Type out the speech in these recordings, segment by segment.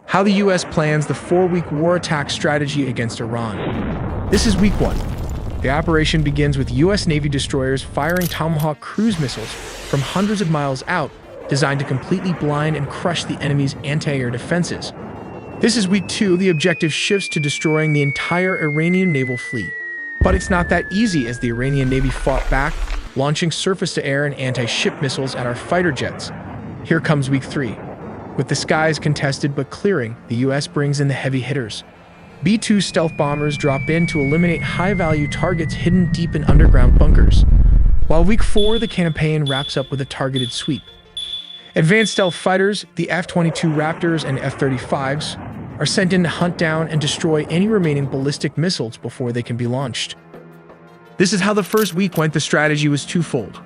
How the US plans the 4-week war attack strategy against Iran. This is week 1. The operation begins with US Navy destroyers firing Tomahawk cruise missiles from hundreds of miles out, designed to completely blind and crush the enemy's anti-air defenses. This is week 2. The objective shifts to destroying the entire Iranian naval fleet. But it's not that easy, as the Iranian Navy fought back, launching surface-to-air and anti-ship missiles at our fighter jets. Here comes week 3. With the skies contested but clearing, the US brings in the heavy hitters. B-2 stealth bombers drop in to eliminate high-value targets hidden deep in underground bunkers. While week 4, the campaign wraps up with a targeted sweep. Advanced stealth fighters, the F-22 Raptors and F-35s, are sent in to hunt down and destroy any remaining ballistic missiles before they can be launched. This is how the first week went. The strategy was twofold.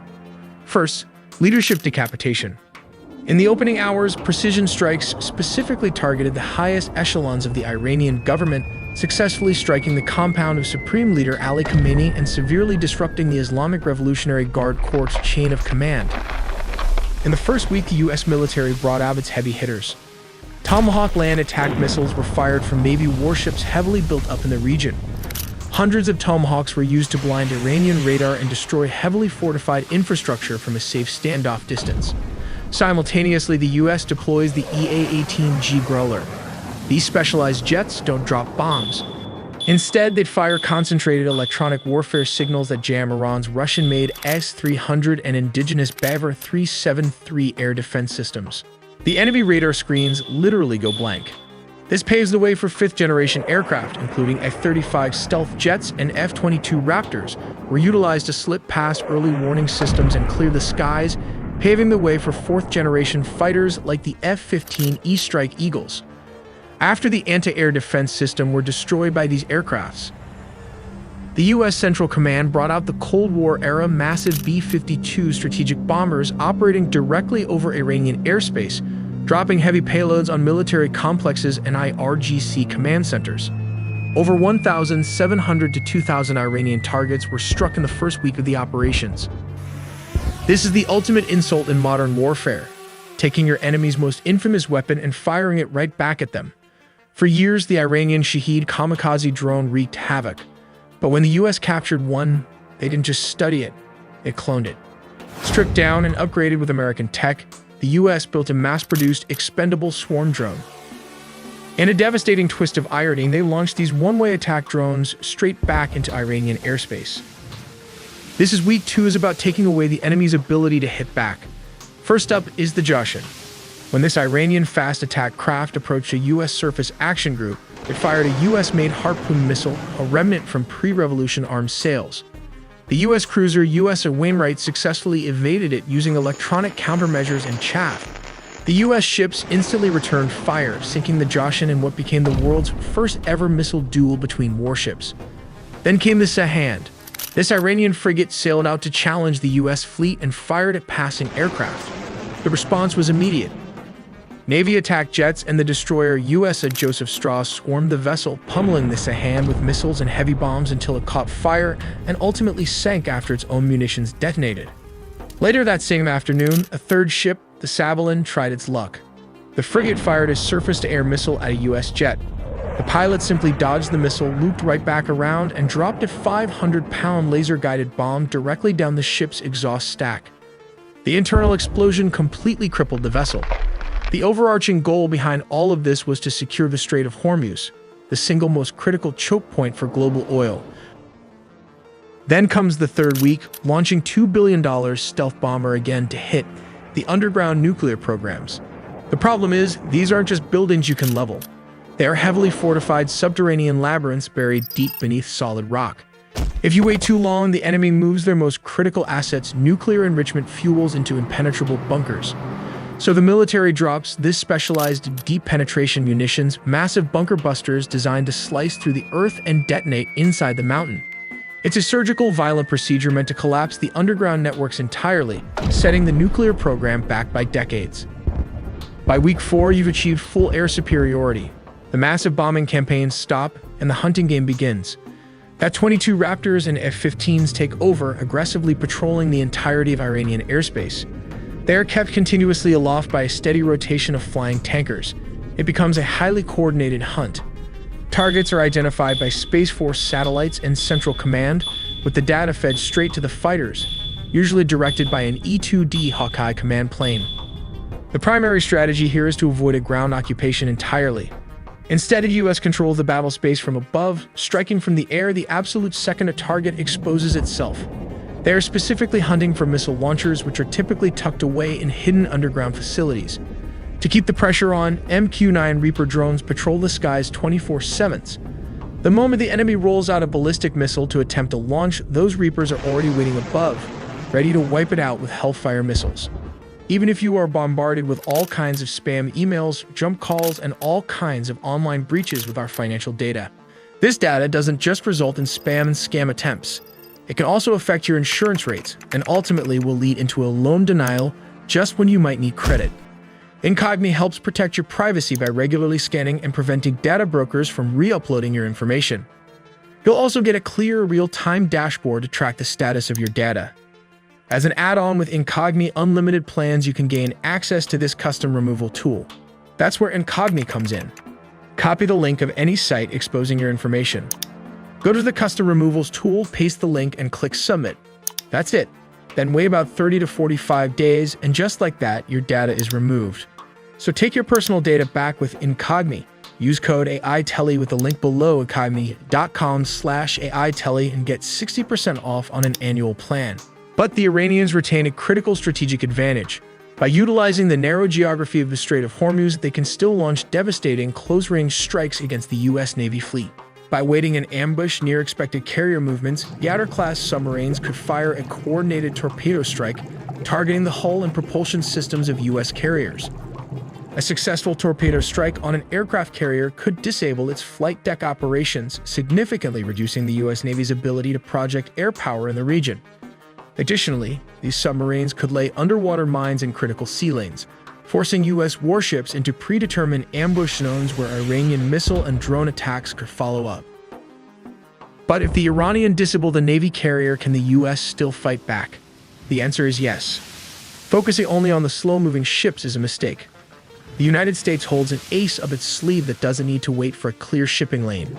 First, leadership decapitation. In the opening hours, precision strikes specifically targeted the highest echelons of the Iranian government, successfully striking the compound of Supreme Leader Ali Khamenei and severely disrupting the Islamic Revolutionary Guard Corps' chain of command. In the first week, the US military brought out its heavy hitters. Tomahawk land attack missiles were fired from Navy warships heavily built up in the region. Hundreds of Tomahawks were used to blind Iranian radar and destroy heavily fortified infrastructure from a safe standoff distance. Simultaneously, the US deploys the EA-18G Growler. These specialized jets don't drop bombs. Instead, they'd fire concentrated electronic warfare signals that jam Iran's Russian-made S-300 and indigenous Bavar 373 air defense systems. The enemy radar screens literally go blank. This paves the way for 5th-generation aircraft, including F-35 stealth jets and F-22 Raptors, were utilized to slip past early warning systems and clear the skies, paving the way for 4th-generation fighters like the F-15 E-Strike Eagles. After the anti-air defense system were destroyed by these aircrafts, the U.S. Central Command brought out the Cold War-era massive B-52 strategic bombers operating directly over Iranian airspace, dropping heavy payloads on military complexes and IRGC command centers. Over 1,700 to 2,000 Iranian targets were struck in the first week of the operations. This is the ultimate insult in modern warfare, taking your enemy's most infamous weapon and firing it right back at them. For years, the Iranian Shahed kamikaze drone wreaked havoc. But when the US captured one, they didn't just study it, they cloned it. Stripped down and upgraded with American tech, the US built a mass-produced expendable swarm drone. In a devastating twist of irony, they launched these one-way attack drones straight back into Iranian airspace. This is week 2 is about taking away the enemy's ability to hit back. First up is the Jashin. When this Iranian fast attack craft approached a US surface action group, it fired a US-made Harpoon missile, a remnant from pre-revolution arms sales. The US cruiser USS Wainwright successfully evaded it using electronic countermeasures and chaff. The US ships instantly returned fire, sinking the Jashin in what became the world's first ever missile duel between warships. Then came the Sahand. This Iranian frigate sailed out to challenge the US fleet and fired at passing aircraft. The response was immediate. Navy attack jets and the destroyer USS Joseph Strauss swarmed the vessel, pummeling the Sahand with missiles and heavy bombs until it caught fire and ultimately sank after its own munitions detonated. Later that same afternoon, a third ship, the Savalan, tried its luck. The frigate fired a surface-to-air missile at a US jet. The pilot simply dodged the missile, looped right back around, and dropped a 500-pound laser-guided bomb directly down the ship's exhaust stack. The internal explosion completely crippled the vessel. The overarching goal behind all of this was to secure the Strait of Hormuz, the single most critical choke point for global oil. Then comes the third week, launching $2 billion stealth bomber again to hit the underground nuclear programs. The problem is, these aren't just buildings you can level. They are heavily fortified subterranean labyrinths buried deep beneath solid rock. If you wait too long, the enemy moves their most critical assets, nuclear enrichment fuels, into impenetrable bunkers. So the military drops this specialized deep penetration munitions, massive bunker busters designed to slice through the earth and detonate inside the mountain. It's a surgical, violent procedure meant to collapse the underground networks entirely, setting the nuclear program back by decades. By week 4, you've achieved full air superiority. The massive bombing campaigns stop, and the hunting game begins. F-22 Raptors and F-15s take over, aggressively patrolling the entirety of Iranian airspace. They are kept continuously aloft by a steady rotation of flying tankers. It becomes a highly coordinated hunt. Targets are identified by Space Force satellites and Central Command, with the data fed straight to the fighters, usually directed by an E-2D Hawkeye command plane. The primary strategy here is to avoid a ground occupation entirely. Instead, the U.S. controls the battle space from above, striking from the air the absolute second a target exposes itself. They are specifically hunting for missile launchers, which are typically tucked away in hidden underground facilities. To keep the pressure on, MQ-9 Reaper drones patrol the skies 24/7. The moment the enemy rolls out a ballistic missile to attempt a launch, those Reapers are already waiting above, ready to wipe it out with Hellfire missiles. Even if you are bombarded with all kinds of spam emails, jump calls, and all kinds of online breaches with our financial data, this data doesn't just result in spam and scam attempts. It can also affect your insurance rates and ultimately will lead into a loan denial just when you might need credit. Incogni helps protect your privacy by regularly scanning and preventing data brokers from re-uploading your information. You'll also get a clear, real-time dashboard to track the status of your data. As an add-on with Incogni Unlimited plans, you can gain access to this custom removal tool. That's where Incogni comes in. Copy the link of any site exposing your information. Go to the custom removals tool, paste the link, and click submit. That's it. Then wait about 30 to 45 days, and just like that, your data is removed. So take your personal data back with Incogni. Use code AITELLY with the link below, incogni.com/AITELLY, and get 60% off on an annual plan. But the Iranians retain a critical strategic advantage. By utilizing the narrow geography of the Strait of Hormuz, they can still launch devastating close-range strikes against the U.S. Navy fleet. By waiting in ambush near expected carrier movements, Yadr-class submarines could fire a coordinated torpedo strike, targeting the hull and propulsion systems of U.S. carriers. A successful torpedo strike on an aircraft carrier could disable its flight deck operations, significantly reducing the U.S. Navy's ability to project air power in the region. Additionally, these submarines could lay underwater mines in critical sea lanes, forcing U.S. warships into predetermined ambush zones where Iranian missile and drone attacks could follow up. But if the Iranian disable the Navy carrier, can the U.S. still fight back? The answer is yes. Focusing only on the slow-moving ships is a mistake. The United States holds an ace up its sleeve that doesn't need to wait for a clear shipping lane.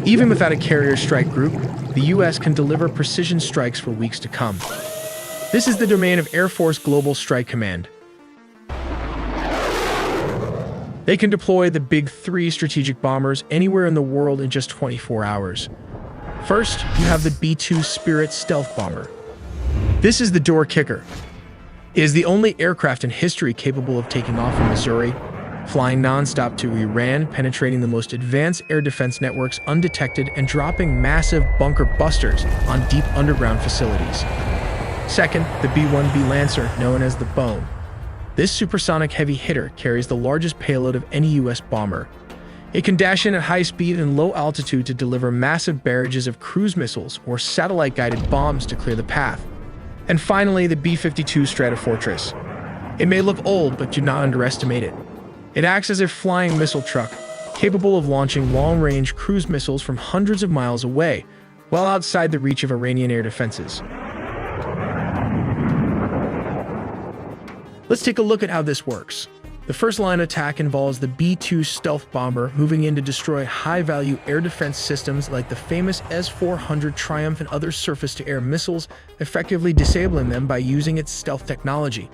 Even without a carrier strike group, the U.S. can deliver precision strikes for weeks to come. This is the domain of Air Force Global Strike Command. They can deploy the Big Three strategic bombers anywhere in the world in just 24 hours. First, you have the B-2 Spirit stealth bomber. This is the door kicker. It is the only aircraft in history capable of taking off from Missouri, flying non-stop to Iran, penetrating the most advanced air defense networks undetected, and dropping massive bunker busters on deep underground facilities. Second, the B-1B Lancer, known as the Bone. This supersonic heavy hitter carries the largest payload of any U.S. bomber. It can dash in at high speed and low altitude to deliver massive barrages of cruise missiles or satellite-guided bombs to clear the path. And finally, the B-52 Stratofortress. It may look old, but do not underestimate it. It acts as a flying missile truck, capable of launching long-range cruise missiles from hundreds of miles away, well outside the reach of Iranian air defenses. Let's take a look at how this works. The first line attack involves the B-2 stealth bomber moving in to destroy high-value air defense systems like the famous S-400 Triumph and other surface-to-air missiles, effectively disabling them by using its stealth technology.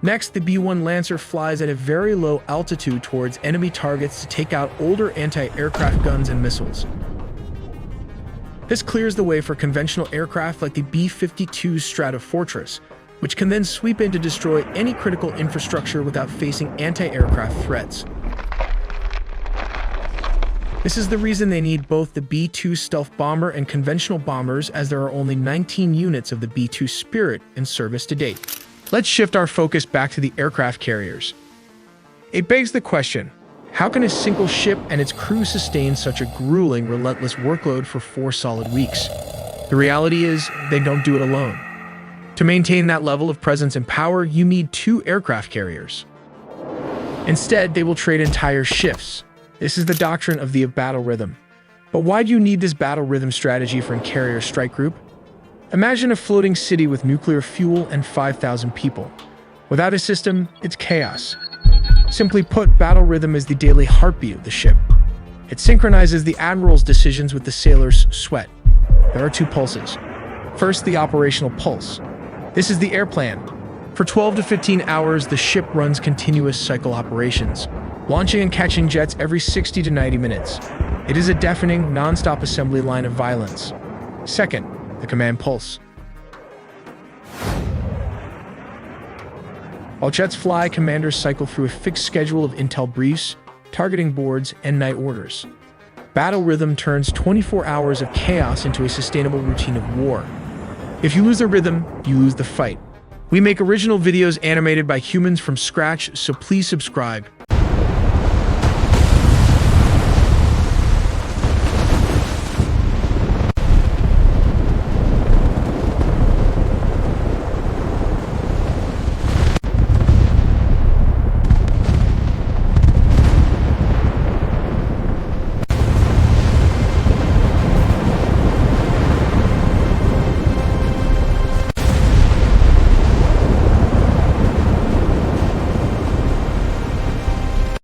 Next, the B-1 Lancer flies at a very low altitude towards enemy targets to take out older anti-aircraft guns and missiles. This clears the way for conventional aircraft like the B-52 Stratofortress, which can then sweep in to destroy any critical infrastructure without facing anti-aircraft threats. This is the reason they need both the B-2 stealth bomber and conventional bombers, as there are only 19 units of the B-2 Spirit in service to date. Let's shift our focus back to the aircraft carriers. It begs the question, how can a single ship and its crew sustain such a grueling, relentless workload for 4 solid weeks? The reality is, they don't do it alone. To maintain that level of presence and power, you need 2 aircraft carriers. Instead, they will trade entire shifts. This is the doctrine of the battle rhythm. But why do you need this battle rhythm strategy for a carrier strike group? Imagine a floating city with nuclear fuel and 5,000 people. Without a system, it's chaos. Simply put, battle rhythm is the daily heartbeat of the ship. It synchronizes the admiral's decisions with the sailor's sweat. There are two pulses. First, the operational pulse. This is the air plan. For 12 to 15 hours, the ship runs continuous cycle operations, launching and catching jets every 60 to 90 minutes. It is a deafening, non-stop assembly line of violence. Second, the command pulse. While jets fly, commanders cycle through a fixed schedule of intel briefs, targeting boards, and night orders. Battle rhythm turns 24 hours of chaos into a sustainable routine of war. If you lose the rhythm, you lose the fight. We make original videos animated by humans from scratch, so please subscribe